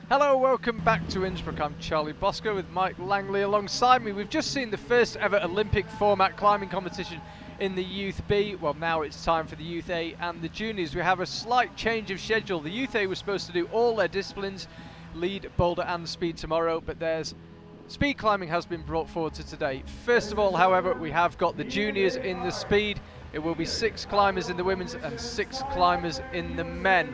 Hello, welcome back to Innsbruck. I'm Charlie Bosco with Mike Langley alongside me. We've just seen the first ever Olympic format climbing competition in the Youth B. Well, now it's time for the Youth A and the Juniors. We have a slight change of schedule. The Youth A was supposed to do all their disciplines, lead, boulder and speed tomorrow, but there's speed climbing has been brought forward to today. First of all, however, we have got the Juniors in the speed. It will be 6 climbers in the women's and 6 climbers in the men.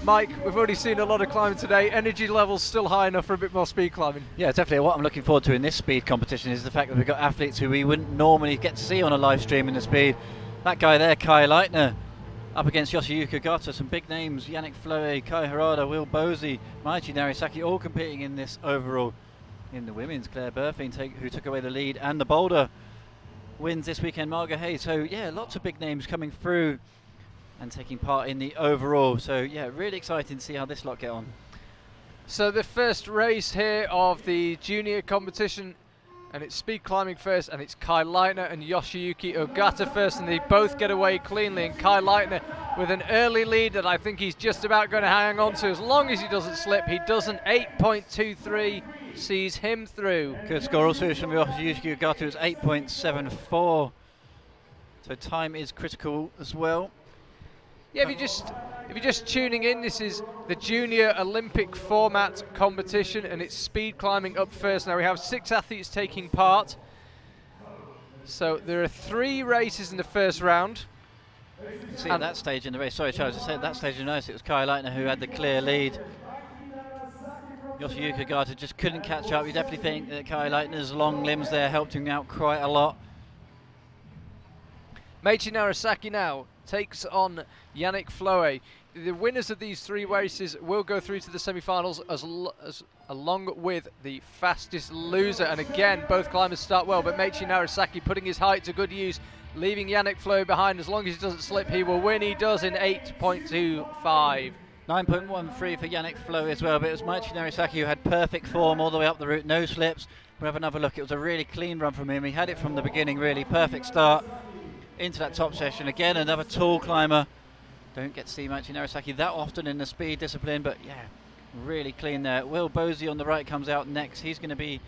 Mike, we've already seen a lot of climbing today. Energy levels still high enough for a bit more speed climbing? Yeah, definitely. What I'm looking forward to in this speed competition is the fact that we've got athletes who we wouldn't normally get to see on a live stream in the speed. That guy there, Kai Leitner, up against Yoshiyuki Ogata, some big names, Yannick Floe, Kai Harada, Will Bosey, Maichi Narisaki, all competing in this overall. In the women's, Claire Burfing, who took away the lead, and the boulder wins this weekend, Marga Hayes. So yeah, lots of big names coming through and taking part in the overall. So yeah, really exciting to see how this lot get on. So the first race here of the junior competition, and it's speed climbing first, and it's Kai Leitner and Yoshiyuki Ogata first, and they both get away cleanly, and Kai Leitner with an early lead that I think he's just about going to hang on to as long as he doesn't slip. He doesn't. 8.23 sees him through. Good score also from Yoshiyuki Ogata, was 8.74. So time is critical as well. Yeah, if you're just tuning in, this is the junior Olympic format competition, and it's speed climbing up first. Now we have 6 athletes taking part. So there are 3 races in the first round. See at that stage in the race, sorry Charles, I said at that stage in the race it was Kai Leitner who had the clear lead. Yoshiyuki Ogata just couldn't catch up. You definitely think that Kai Leitner's long limbs there helped him out quite a lot. Meiichi Narisaki now takes on Yannick Floe. The winners of these 3 races will go through to the semi-finals along with the fastest loser. And again, both climbers start well, but Meiichi Narisaki putting his height to good use, leaving Yannick Floe behind. As long as he doesn't slip, he will win. He does in 8.25. 9.13 for Yannick Floe as well, but it was Meiichi Narisaki who had perfect form all the way up the route, no slips. We'll have another look. It was a really clean run from him. He had it from the beginning, really perfect start into that top session. Again, another tall climber. Don't get to see Meiichi Narisaki that often in the speed discipline, but yeah, really clean there. Will Bosey on the right comes out next. He's going to be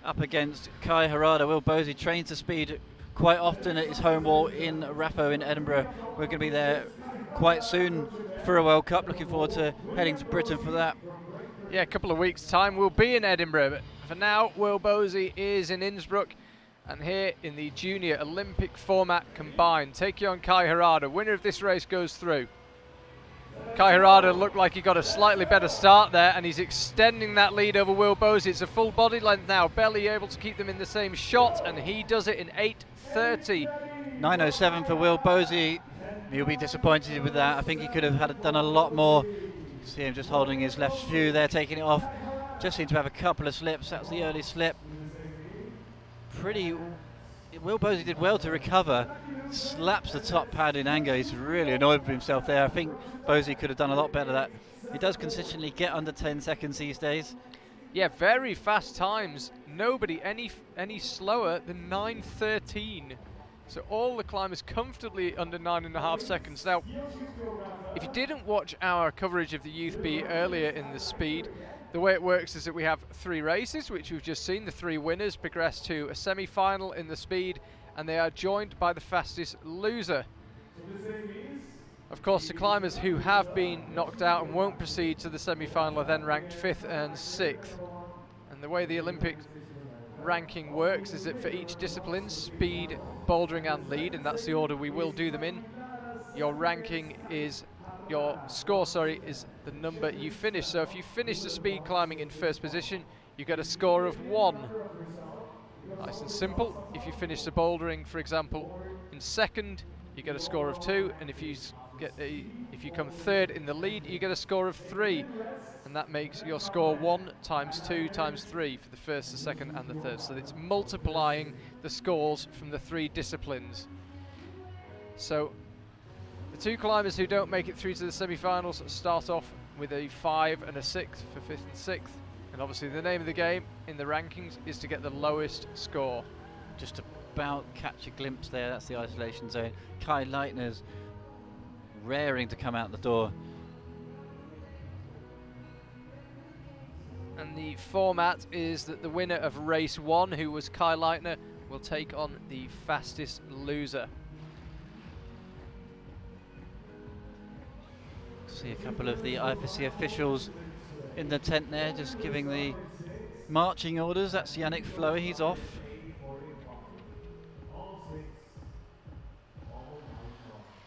up against Kai Harada. Will Bosey trains the speed quite often at his home wall in Rappo in Edinburgh. We're going to be there quite soon for a World Cup. Looking forward to heading to Britain for that. Yeah, a couple of weeks' time we'll be in Edinburgh, but for now, Will Bosey is in Innsbruck. And here in the junior Olympic format combined, taking on Kai Harada. Winner of this race goes through. Kai Harada looked like he got a slightly better start there, and he's extending that lead over Will Bosey. It's a full body length now, barely able to keep them in the same shot, and he does it in 8.30. 9.07 for Will Bosey. He'll be disappointed with that. I think he could have done a lot more. See him just holding his left shoe there, taking it off. Just seemed to have a couple of slips. That was the early slip. Will Bosey did well to recover, slaps the top pad in anger. He's really annoyed with himself there. I think Bosey could have done a lot better. That he does consistently get under 10 seconds these days. Yeah, very fast times. Nobody any slower than 9.13. So all the climbers comfortably under 9.5 seconds. Now, if you didn't watch our coverage of the Youth B earlier in the speed, the way it works is that we have 3 races, which we've just seen. The 3 winners progress to a semi-final in the speed, and they are joined by the fastest loser. Of course, the climbers who have been knocked out and won't proceed to the semi-final are then ranked 5th and 6th. And the way the Olympic ranking works is that for each discipline, speed, bouldering and lead, and that's the order we will do them in, your ranking is, your score, sorry, is the number you finish. So if you finish the speed climbing in first position, you get a score of 1. Nice and simple. If you finish the bouldering, for example, in second, you get a score of 2, and if you come third in the lead, you get a score of 3, and that makes your score 1 times 2 times 3 for the first, the second, and the third. So it's multiplying the scores from the 3 disciplines. So the 2 climbers who don't make it through to the semi-finals start off with a 5 and a 6 for 5th and 6th. And obviously the name of the game in the rankings is to get the lowest score. Just about catch a glimpse there, that's the isolation zone. Kai Leitner's raring to come out the door. And the format is that the winner of race 1, who was Kai Leitner, will take on the fastest loser. See a couple of the IFSC officials in the tent there, just giving the marching orders. That's Yannick Floe, he's off.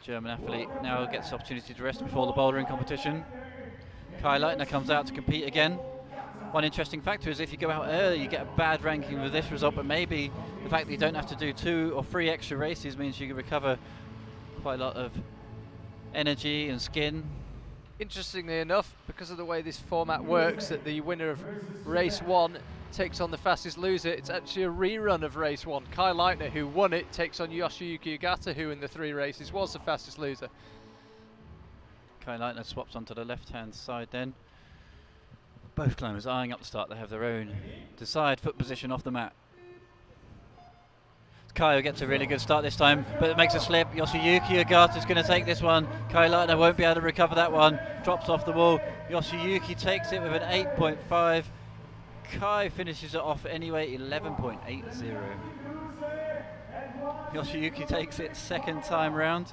German athlete now gets the opportunity to rest before the bouldering competition. Kai Leitner comes out to compete again. One interesting factor is if you go out early, you get a bad ranking with this result, but maybe the fact that you don't have to do 2 or 3 extra races means you can recover quite a lot of energy and skin. Interestingly enough, because of the way this format works, that the winner of race 1 takes on the fastest loser, it's actually a rerun of race 1. Kai Leitner, who won it, takes on Yoshiyuki Ogata, who in the 3 races was the fastest loser. Kai Leitner swaps onto the left-hand side then. Both climbers eyeing up the start. They have their own desired foot position off the mat. Kai gets a really good start this time, but it makes a slip. Yoshiyuki Ogata is going to take this one. Kai Leitner won't be able to recover that one. Drops off the wall. Yoshiyuki takes it with an 8.5. Kai finishes it off anyway, 11.80. Yoshiyuki takes it second time round.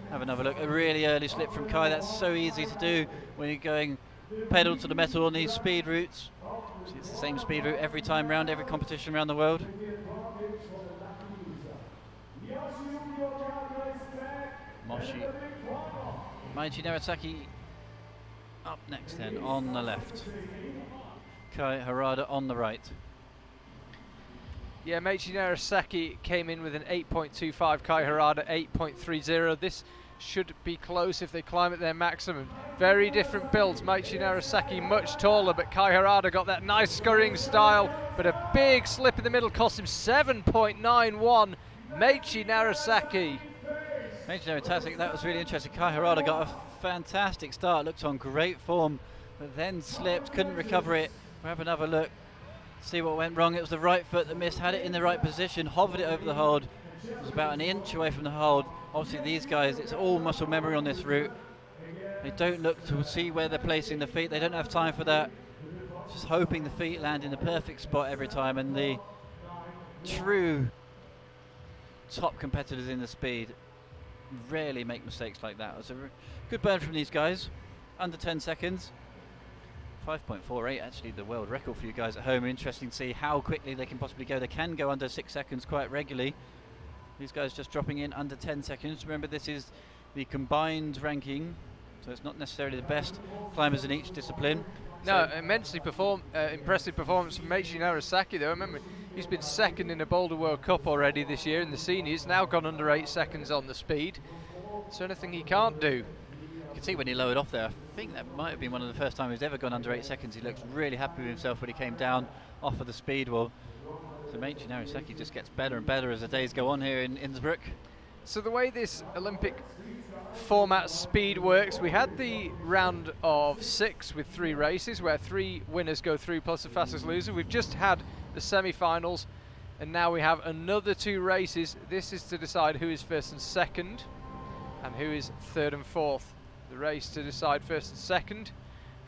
Have another look. A really early slip from Kai. That's so easy to do when you're going pedal to the metal on these speed routes. So it's the same speed route every time round, every competition around the world. Maichi Narasaki up next then, on the left. Kai Harada on the right. Yeah, Meiichi Narasaki came in with an 8.25, Kai Harada 8.30. This should be close if they climb at their maximum. Very different builds. Meiichi Narasaki much taller, but Kai Harada got that nice scurrying style, but a big slip in the middle cost him 7.91. Meiichi Narasaki. Meiichi Narasaki, that was really interesting. Kai Harada got a fantastic start, looked on great form, but then slipped, couldn't recover it. We'll have another look, see what went wrong. It was the right foot that missed, had it in the right position, hovered it over the hold. It was about an inch away from the hold. Obviously these guys, it's all muscle memory on this route. They don't look to see where they're placing the feet. They don't have time for that. Just hoping the feet land in the perfect spot every time, and the true top competitors in the speed rarely make mistakes like that. It was a good burn from these guys, under 10 seconds. 5.48, actually the world record for you guys at home. Interesting to see how quickly they can possibly go. They can go under 6 seconds quite regularly. These guys just dropping in under 10 seconds. Remember, this is the combined ranking, so it's not necessarily the best climbers in each discipline. No, immensely impressive performance from Meiichi Narasaki though. Remember, he's been second in a Boulder World Cup already this year in the seniors, now gone under 8 seconds on the speed. So anything he can't do. You can see when he lowered off there, I think that might have been one of the first times he's ever gone under 8 seconds. He looks really happy with himself when he came down off of the speed wall. So Meiichi Narasaki just gets better and better as the days go on here in Innsbruck. So the way this Olympic format speed works, we had the round of 6 with 3 races where 3 winners go through plus the fastest loser. We've just had the semi-finals, and now we have another 2 races. This is to decide who is first and second and who is third and fourth. The race to decide first and second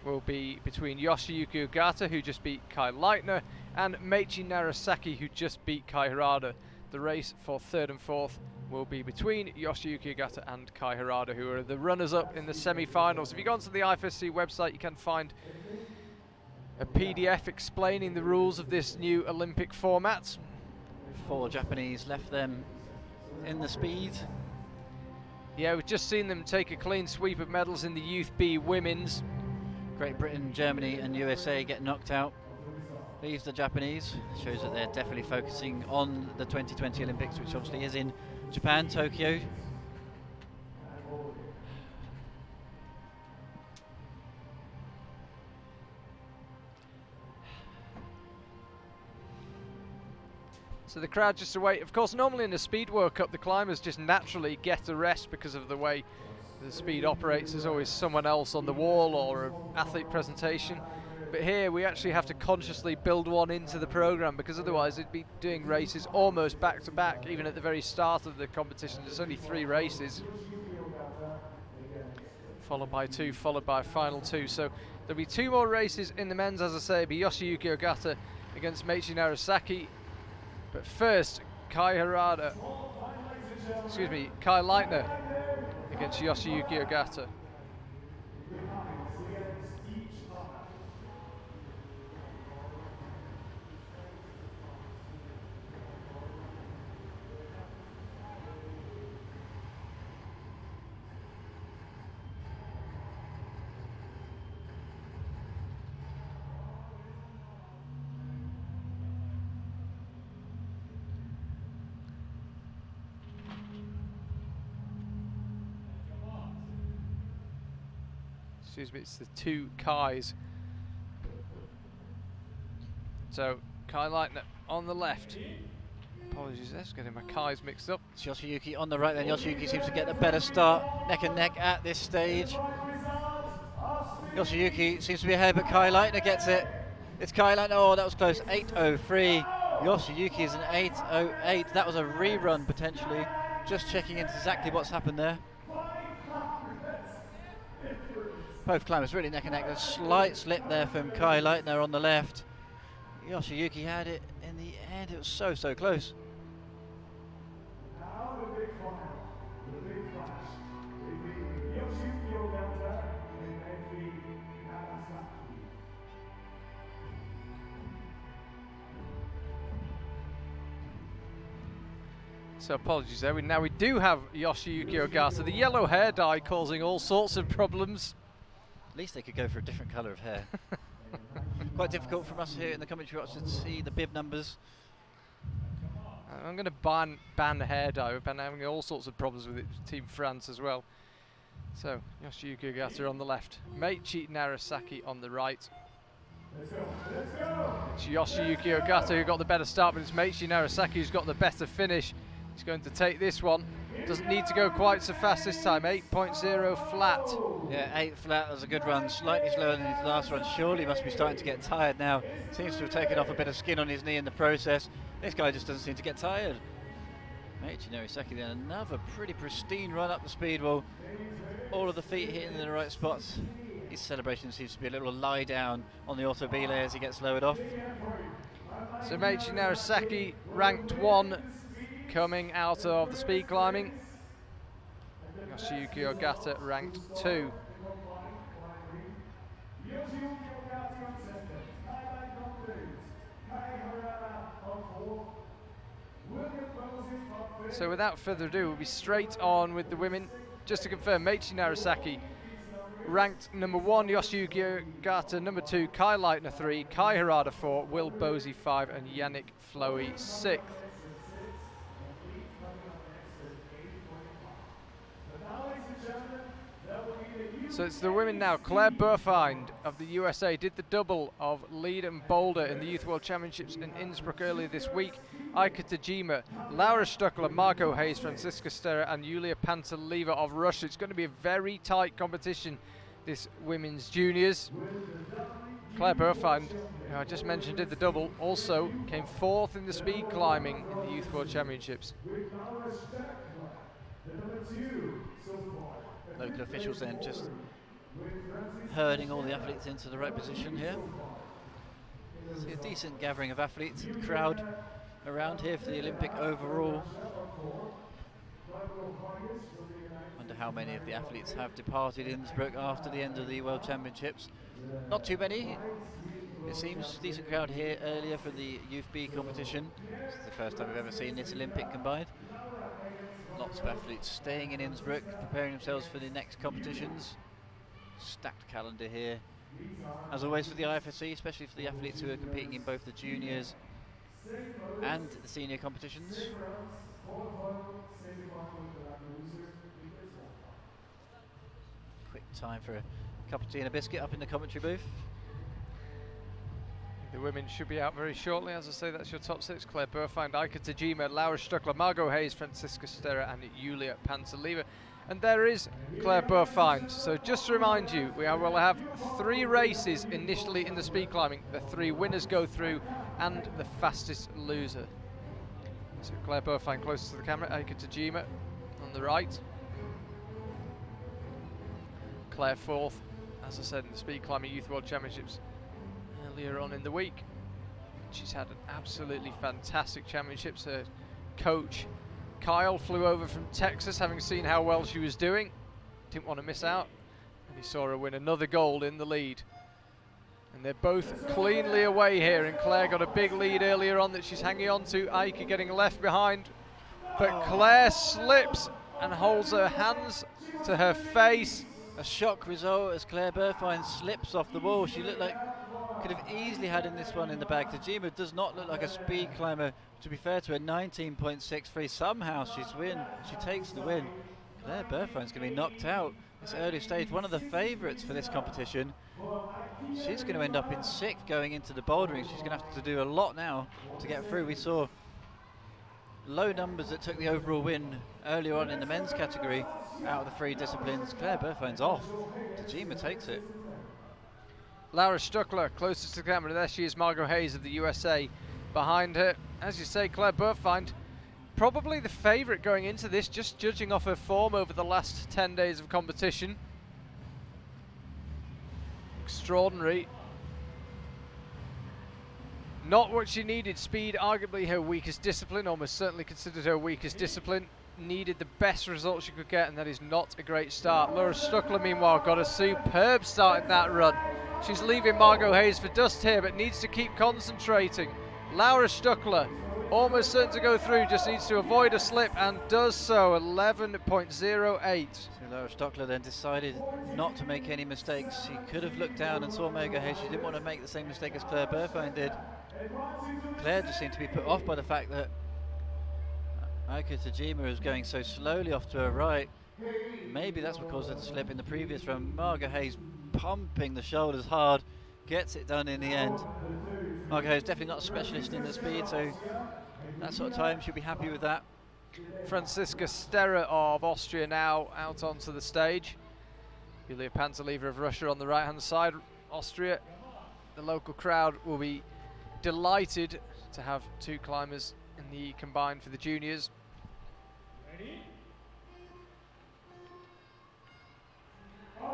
will be between Yoshiyuki Ogata, who just beat Kai Leitner, and Meiichi Narasaki, who just beat Kai Harada. The race for third and fourth will be between Yoshiyuki Ogata and Kai Harada, who are the runners-up in the semi-finals. If you go onto the IFSC website, you can find a PDF explaining the rules of this new Olympic format. 4 Japanese left them in the speed. Yeah, we've just seen them take a clean sweep of medals in the Youth B Women's. Great Britain, Germany and USA get knocked out. Leaves the Japanese. Shows that they're definitely focusing on the 2020 Olympics, which obviously is in Japan, Tokyo. So the crowd just await. Of course, normally in the Speed World Cup, the climbers just naturally get a rest because of the way the speed operates. There's always someone else on the wall or an athlete presentation. But here we actually have to consciously build one into the program, because otherwise it'd be doing races almost back to back, even at the very start of the competition. There's only 3 races. followed by 2, followed by final 2. So there'll be 2 more races in the men's, as I say. It'll be Yoshiyuki Ogata against Meiichi Narasaki. But first, Kai Leitner against Yoshiyuki Ogata. Excuse me, it's the 2 Kais. So, Kai Leitner on the left. Apologies, that's getting my Kais mixed up. It's Yoshiyuki on the right then. Yoshiyuki seems to get a better start, neck and neck at this stage. Yoshiyuki seems to be ahead, but Kai Leitner gets it. It's Kai Leitner, oh that was close, 8:03. Yoshiyuki is an 8:08. That was a rerun potentially. Just checking into exactly what's happened there. Both climbers really neck and neck. A slight slip there from Kai Leitner on the left. Yoshiyuki had it in the end. It was so close. So apologies there. Now we do have Yoshiyuki Ogata. The yellow hair dye causing all sorts of problems. At least they could go for a different colour of hair. Quite difficult for us here in the commentary box to see the bib numbers. I'm going to ban hair dye. We've been having all sorts of problems with it, Team France as well. So Yoshiyuki Ogata on the left, Meiichi Narasaki on the right. It's Yoshiyuki Ogata who got the better start, but it's Meiichi Narasaki who's got the better finish. He's going to take this one. Doesn't need to go quite so fast this time. 8.0 flat. Yeah, 8 flat. That was a good run. Slightly slower than his last run. Surely must be starting to get tired now. Seems to have taken off a bit of skin on his knee in the process. This guy just doesn't seem to get tired. Meiichi Narasaki then another pretty pristine run up the speed wall. All of the feet hitting in the right spots. His celebration seems to be a little lie down on the auto belay as he gets lowered off. So Meiichi Narasaki ranked 1 coming out of the speed climbing. Yoshiyuki Ogata ranked 2. So without further ado, we'll be straight on with the women. Just to confirm, Meiichi Narasaki ranked number 1, Yoshiyuki Ogata number 2, Kai Leitner 3, Kai Harada 4, Will Bosey 5, and Yannick Floey 6th. So it's the women now. Claire Burfind of the USA did the double of lead and boulder in the Youth World Championships in Innsbruck earlier this week. Aika Tajima, Laura Stuckler, Margot Hayes, Franziska Sterra and Yulia Pantelieva of Russia. It's going to be a very tight competition, this women's juniors. Claire Burfind, who I just mentioned, did the double, also came 4th in the speed climbing in the Youth World Championships. Local officials then just herding all the athletes into the right position here. See a decent gathering of athletes and crowd around here for the Olympic overall. Wonder how many of the athletes have departed Innsbruck after the end of the World Championships. Not too many. It seems decent crowd here earlier for the Youth B competition. It's the first time we've ever seen this Olympic combined. Lots of athletes staying in Innsbruck, preparing themselves for the next competitions. Stacked calendar here, as always for the IFSC, especially for the athletes who are competing in both the juniors and the senior competitions. Quick time for a cup of tea and a biscuit up in the commentary booth. The women should be out very shortly. As I say, that's your top 6. Claire Burfind, Aika Tajima, Laura Stuckler, Margot Hayes, Franziska Sterra and Yulia Pantelieva. And there is Claire Burfind. So just to remind you, will have 3 races initially in the speed climbing. The 3 winners go through and the fastest loser. So Claire Burfind closest to the camera, Aika Tajima on the right. Claire fourth, as I said, in the Speed Climbing Youth World Championships earlier on in the week. She's had an absolutely fantastic championships. Her coach Kyle flew over from Texas, having seen how well she was doing. Didn't want to miss out, and he saw her win another gold in the lead. And they're both cleanly away here, and Claire got a big lead earlier on that she's hanging on to. Eike getting left behind, but Claire slips and holds her hands to her face. A shock result as Claire Burfine slips off the wall. She looked like could have easily had in this one in the bag. Tajima does not look like a speed climber. To be fair to her, 19.63. Somehow she takes the win. Claire Burfine's going to be knocked out this early stage. One of the favourites for this competition. She's going to end up in 6th going into the bouldering. She's going to have to do a lot now to get through. We saw low numbers that took the overall win earlier on in the men's category out of the 3 disciplines. Claire Burfine's off. Tajima takes it. Laura Stuckler closest to the camera. There she is, Margot Hayes of the USA behind her. As you say, Claire Burfine, probably the favourite going into this, just judging off her form over the last 10 days of competition. Extraordinary. Not what she needed. Speed, arguably her weakest discipline, almost certainly considered her weakest discipline. Needed the best result she could get, and that is not a great start. Laura Stuckler, meanwhile, got a superb start in that run. She's leaving Margot Hayes for dust here, but needs to keep concentrating. Laura Stuckler, almost certain to go through, just needs to avoid a slip, and does so, 11.08. So Laura Stuckler then decided not to make any mistakes. She could have looked down and saw Margot Hayes. She didn't want to make the same mistake as Claire Burfine did. Claire just seemed to be put off by the fact that Eike Tajima is going so slowly off to her right. Maybe that's what caused her to slip in the previous run. Margot Hayes pumping the shoulders hard, gets it done in the end. Margot Hayes definitely not a specialist in the speed, so that sort of time she'll be happy with that. Franziska Sterrer of Austria now out onto the stage. Julia Pantelieva of Russia on the right hand side. Austria, the local crowd will be delighted to have 2 climbers in the combined for the juniors.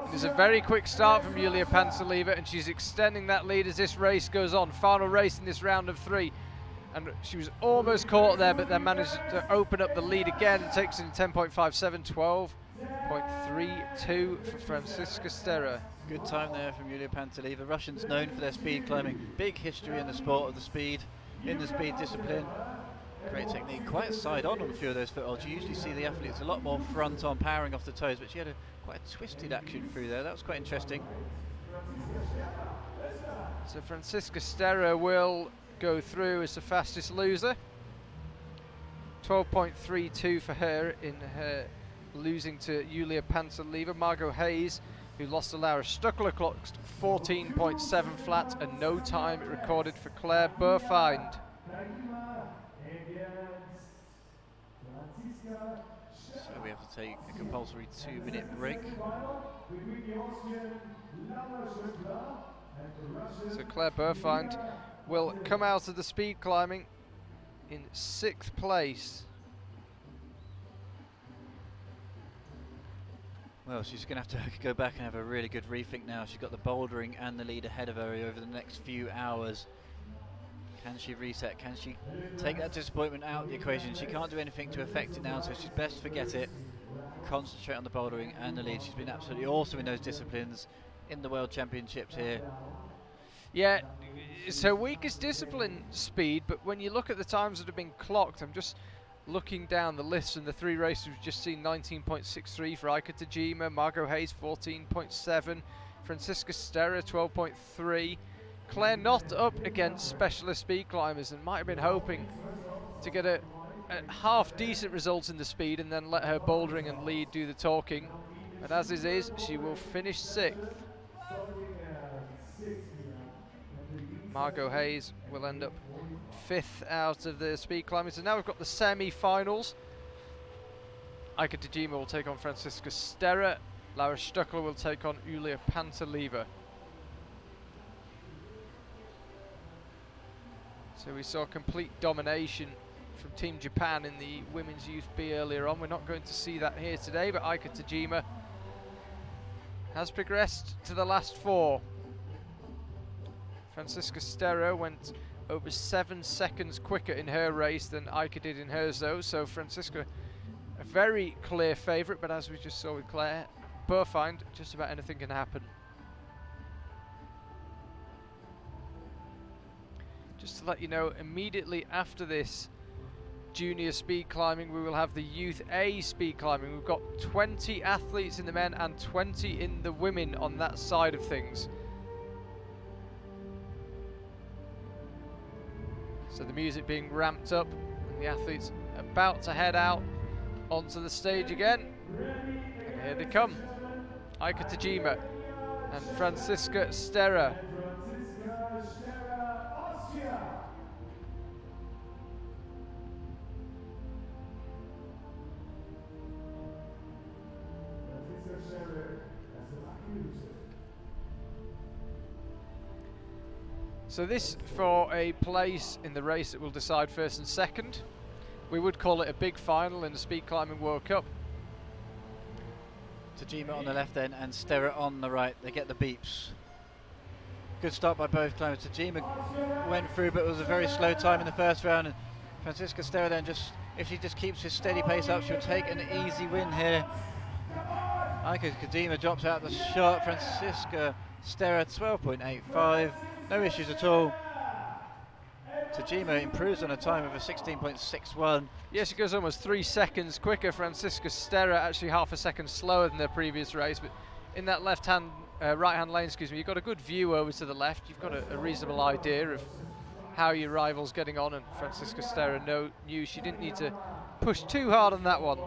It is a very quick start from Julia Pantelieva, and she's extending that lead as this race goes on. Final race in this round of 3, and she was almost caught there, but then managed to open up the lead again and takes in 10.57, 12.32 for Franziska Sterrer. Good time there from Julia Pantelieva. Russians known for their speed climbing. Big history in the sport of the speed, in the speed discipline. Great technique, quite side on a few of those footholds. You usually see the athletes a lot more front on, powering off the toes, but she had quite a twisted action through there. That was quite interesting. So Franziska Sterrer will go through as the fastest loser. 12.32 for her in her losing to Julia Pantelieva. Margot Hayes, who lost to Laura Stuckler, clocked 14.7 flat, and no time recorded for Claire Burfine. So we have to take a compulsory 2-minute break. So Claire Burfine will come out of the speed climbing in 6th place. Well, she's going to have to go back and have a really good rethink now. She's got the bouldering and the lead ahead of her over the next few hours. Can she reset? Can she take that disappointment out of the equation? She can't do anything to affect it now, so she's best to forget it. Concentrate on the bouldering and the lead. She's been absolutely awesome in those disciplines in the World Championships here. Yeah, it's her weakest discipline, speed, but when you look at the times that have been clocked, I'm just looking down the list, and the 3 races we've just seen, 19.63 for Eike Tajima, Margot Hayes 14.7, Franziska Sterrer 12.3. Claire not up against specialist speed climbers, and might have been hoping to get a half decent result in the speed and then let her bouldering and lead do the talking. But as it is, she will finish 6th. Margot Hayes will end up 5th out of the speed climbers. So now we've got the semi-finals. Eike Tajima will take on Franziska Sterrer. Laura Stuckler will take on Julia Pantelieva. So we saw complete domination from Team Japan in the Women's Youth B earlier on. We're not going to see that here today, but Eike Tajima has progressed to the last 4. Franziska Sterro went over 7 seconds quicker in her race than Eike did in hers though, so Franziska a very clear favourite, but as we just saw with Claire Burfind, just about anything can happen. Just to let you know, immediately after this junior speed climbing we will have the Youth A speed climbing. We've got 20 athletes in the men and 20 in the women on that side of things. So the music being ramped up and the athletes about to head out onto the stage again. And here they come. Eike Tajima and Franziska Sterro. So this for a place in the race that will decide first and second. We would call it a big final in the Speed Climbing World Cup. Tajima on the left then and Sterro on the right. They get the beeps. Good start by both climbers. Tajima went through, but it was a very slow time in the first round. And Franziska Sterro then if she just keeps his steady pace up, she'll take an easy win here. Eike Tajima drops out the shot. Franziska Sterro 12.85. No issues at all. Tajima improves on a time of a 16.61. Yes, she goes almost 3 seconds quicker. Franziska Sterro actually half a second slower than their previous race, but in that left-hand, right-hand lane, excuse me, you've got a good view over to the left. You've got a reasonable idea of how your rival's getting on, and Franziska Sterro knew she didn't need to push too hard on that one.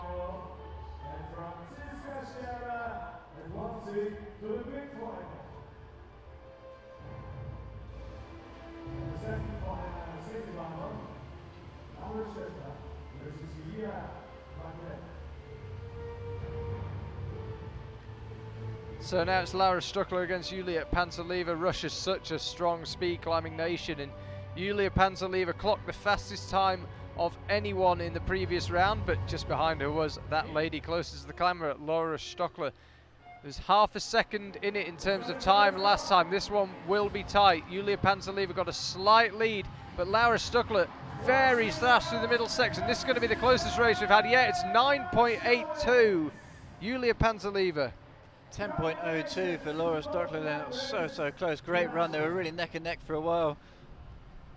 So now it's Laura Stuckler against Julia Panteleva. Russia's such a strong speed climbing nation, and Julia Panteleva clocked the fastest time of anyone in the previous round, but just behind her was that lady closest to the camera, Laura Stuckler. There's half a second in it in terms of time last time. This one will be tight. Julia Panteleva got a slight lead, but Laura Stuckler very fast through the middle section. This is going to be the closest race we've had yet. It's 9.82. Julia Panteleva. 10.02 for Laura Stuckler then. It was so close. Great run. They were really neck and neck for a while. It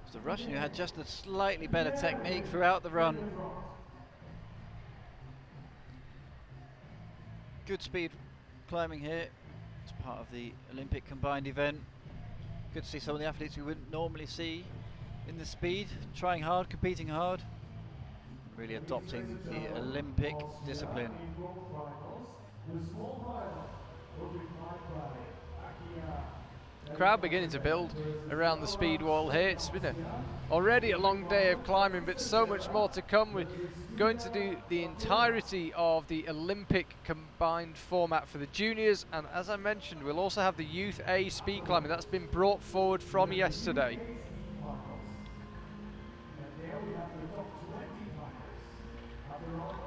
was the Russian who had just a slightly better technique throughout the run. Good speed climbing here. It's part of the Olympic combined event. Good to see some of the athletes we wouldn't normally see in the speed, trying hard, competing hard, really adopting the Olympic discipline. Crowd beginning to build around the speed wall here. It's been already a long day of climbing, but so much more to come. We're going to do the entirety of the Olympic combined format for the juniors, and as I mentioned, we'll also have the Youth A speed climbing. That's been brought forward from yesterday.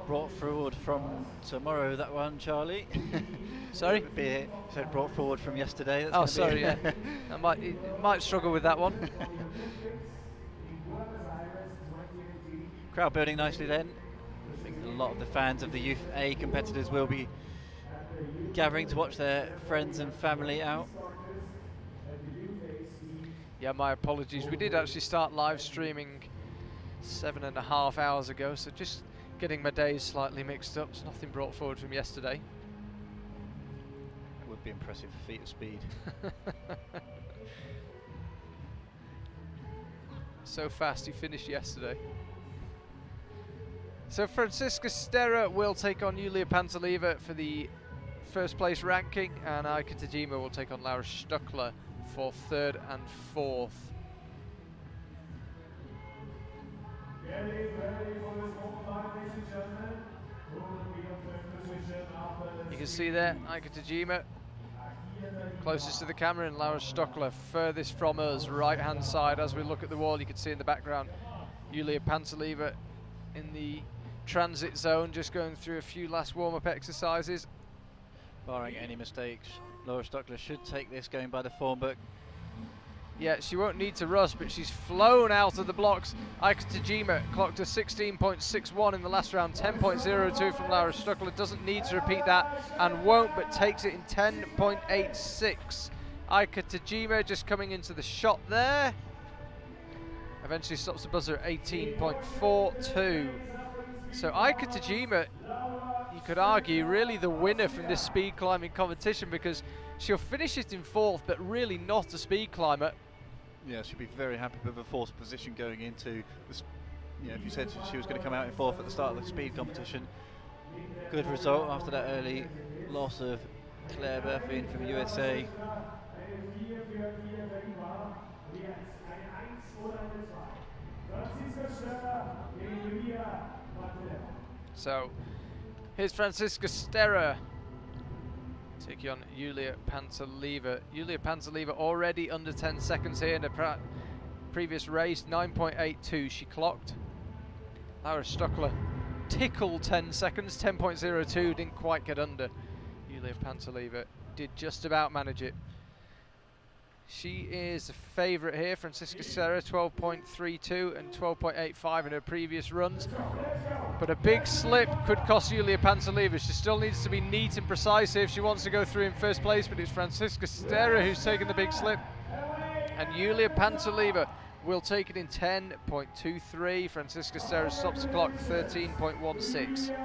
Brought forward from tomorrow, that one, Charlie. Sorry? Said brought forward from yesterday. That's oh, sorry, yeah. I might struggle with that one. Crowd building nicely then. I think a lot of the fans of the Youth A competitors will be gathering to watch their friends and family out. Yeah, my apologies. We did actually start live streaming 7.5 hours ago, so just getting my days slightly mixed up. It's nothing brought forward from yesterday. It would be impressive feat of speed. So fast he finished yesterday. So Franziska Sterro will take on Julia Panteleva for the first place ranking, and Eike Tajima will take on Laura Stuckler for 3rd and 4th. You can see there Eike Tajima closest to the camera, and Laura Stuckler furthest from us, right hand side. As we look at the wall, you can see in the background Julia Panteleva in the transit zone, just going through a few last warm-up exercises. Barring any mistakes, Laura Stockler should take this going by the form book. Yeah, she won't need to rush, but she's flown out of the blocks. Aika Tajima clocked a 16.61 in the last round, 10.02 from Laura Stuckler. Doesn't need to repeat that and won't, but takes it in 10.86. Aika Tajima just coming into the shot there. Eventually stops the buzzer at 18.42. So Aika Tajima, you could argue, really the winner from this speed climbing competition, because she'll finish it in fourth, but really not a speed climber. Yeah, she'd be very happy with a fourth position going into this. You know, if you said she was going to come out in fourth at the start of the speed competition, good result after that early loss of Claire Burfin from USA. So here's Franziska Sterrer taking on Julia Panteleva. Julia Panteleva already under 10 seconds here in the previous race, 9.82 she clocked. Laura Stockler tickled 10 seconds, 10.02, didn't quite get under. Julia Panteleva did just about manage it. She is a favourite here, Franziska Sterrer, 12.32 and 12.85 in her previous runs. But a big slip could cost Julia Panteleva. She still needs to be neat and precise here if she wants to go through in first place, but it's Franziska Sterrer who's taken the big slip. And Julia Panteleva will take it in 10.23. Franziska Sterrer stops the clock 13.16.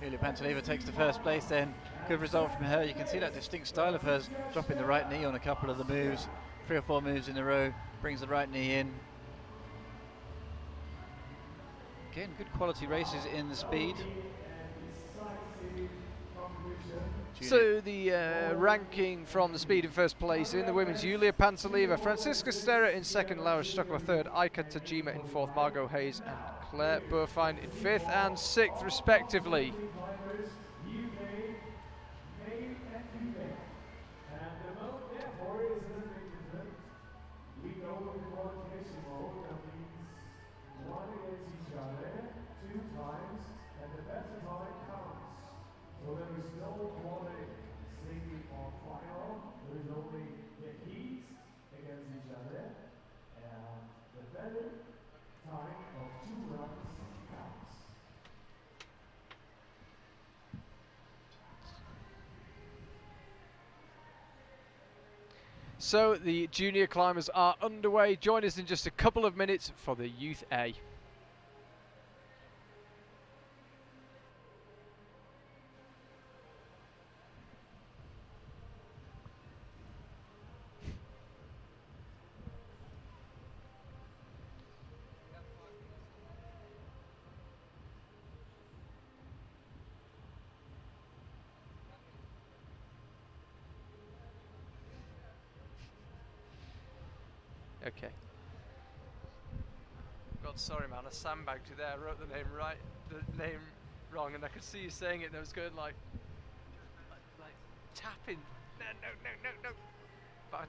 Julia Panteleva takes the first place then. Good result from her. You can see that distinct style of hers, dropping the right knee on a couple of the moves. 3 or 4 moves in a row, brings the right knee in. Again, good quality races in the speed. So the ranking from the speed in first place in the women's: Julia Panteleva, Franziska Sterrer in second, Laura Stockler third, Aika Tajima in fourth, Margot Hayes and Claire Burfine in fifth and sixth respectively. So the junior climbers are underway. Join us in just a couple of minutes for the Youth A. Okay. God, sorry man, I sandbagged you there. I wrote the name wrong, and I could see you saying it, and I was going like tapping. No. But I